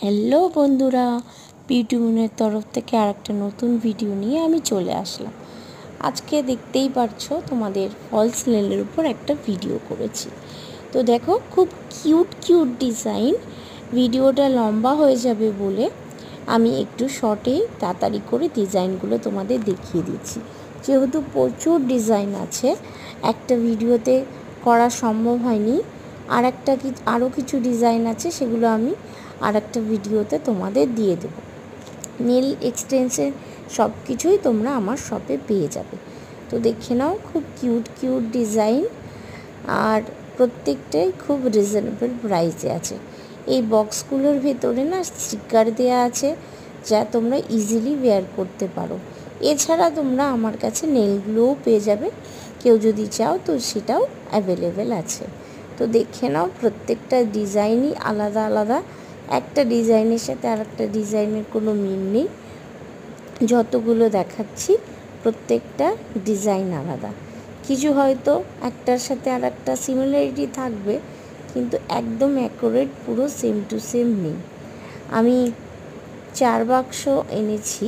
Hello বন্ধুরা, beauty মুনের তরফ থেকে আরেকটা নতুন ভিডিও নিয়ে আমি চলে আসলাম। আজকে দেখতেই পারছো তোমাদের ফলস নেলের উপর একটা ভিডিও করেছি। তো দেখো, খুব কিউট কিউট ডিজাইন। ভিডিওটা লম্বা হয়ে যাবে বলে আমি একটু শর্টেই তাড়াতাড়ি করে ডিজাইনগুলো তোমাদের দেখিয়ে দিচ্ছি। যেহেতু প্রচুর ডিজাইন আছে, একটা ভিডিওতে করা সম্ভব হয়নি। আরও কিছু ডিজাইন আছে, সেগুলো আমি আর একটা ভিডিওতে তোমাদের দিয়ে দেব। নেল এক্সটেনশন সব কিছুই তোমরা আমার শপে পেয়ে যাবে। তো দেখে নাও, খুব কিউট কিউট ডিজাইন, আর প্রত্যেকটাই খুব রিজনেবল প্রাইসে আছে। এই বক্সগুলোর ভেতরে না স্টিকার দেওয়া আছে, যা তোমরা ইজিলি ওয়্যার করতে পারো। এছাড়া তোমরা আমার কাছে নেলগুলোও পেয়ে যাবে, কেউ যদি চাও তো সেটাও অ্যাভেলেবেল আছে। তো দেখে নাও, প্রত্যেকটা ডিজাইনই আলাদা আলাদা। একটা ডিজাইনের সাথে আর একটা ডিজাইনের কোনো মিল নেই। যতগুলো দেখাচ্ছি প্রত্যেকটা ডিজাইন আলাদা। কিছু হয়তো একটার সাথে আর একটা সিমিলারিটি থাকবে, কিন্তু একদম অ্যাকুরেট পুরো সেম টু সেম নেই। আমি 4 বাক্স এনেছি,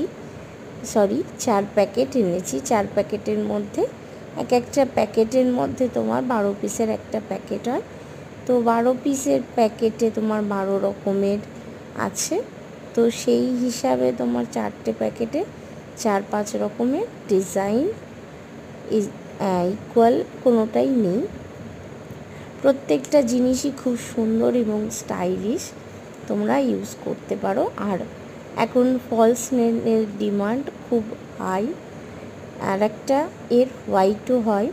4 প্যাকেট এনেছি। 4 প্যাকেটের মধ্যে একটা প্যাকেটের মধ্যে তোমার 12 পিসের একটা প্যাকেট হয়। তো 12 পিসের প্যাকেটে তোমার 12 রকমের আছে। তো সেই হিসাবে তোমার 4টে প্যাকেটে 4-5 রকমের ডিজাইন ইকুয়াল কোনোটাই নেই। প্রত্যেকটা জিনিসই খুব সুন্দর এবং স্টাইলিশ, তোমরা ইউজ করতে পারো। আর এখন ফলস নেলের ডিমান্ড খুব হাই। আর একটা এর হোয়াইটও হয়,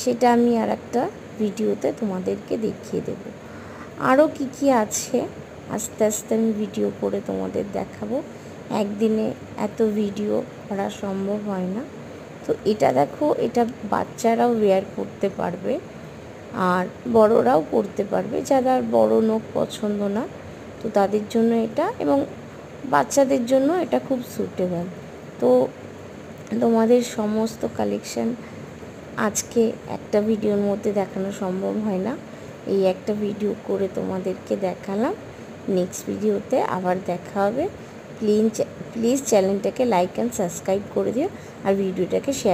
সেটা আমি আর একটা ভিডিওতে তোমাদেরকে দেখিয়ে দেব। আরও কী কী আছে আস্তে আস্তে আমি ভিডিও করে তোমাদের দেখাবো। একদিনে এত ভিডিও করা সম্ভব হয় না। তো এটা দেখো, এটা বাচ্চারাও ওয়্যার করতে পারবে আর বড়রাও করতে পারবে। যারা বড় নখ পছন্দ না, তো তাদের জন্য এটা, এবং বাচ্চাদের জন্য এটা খুব সুটেবল। তো তোমাদের সমস্ত কালেকশান আজকে একটা ভিডিওর মধ্যে দেখানো সম্ভব হয় না। এই একটা ভিডিও করে তোমাদেরকে দেখালাম। নেক্সট ভিডিওতে আবার দেখা হবে। প্লিজ চ্যানেলটাকে লাইক অ্যান্ড সাবস্ক্রাইব করে দিও, আর ভিডিওটাকে শেয়ার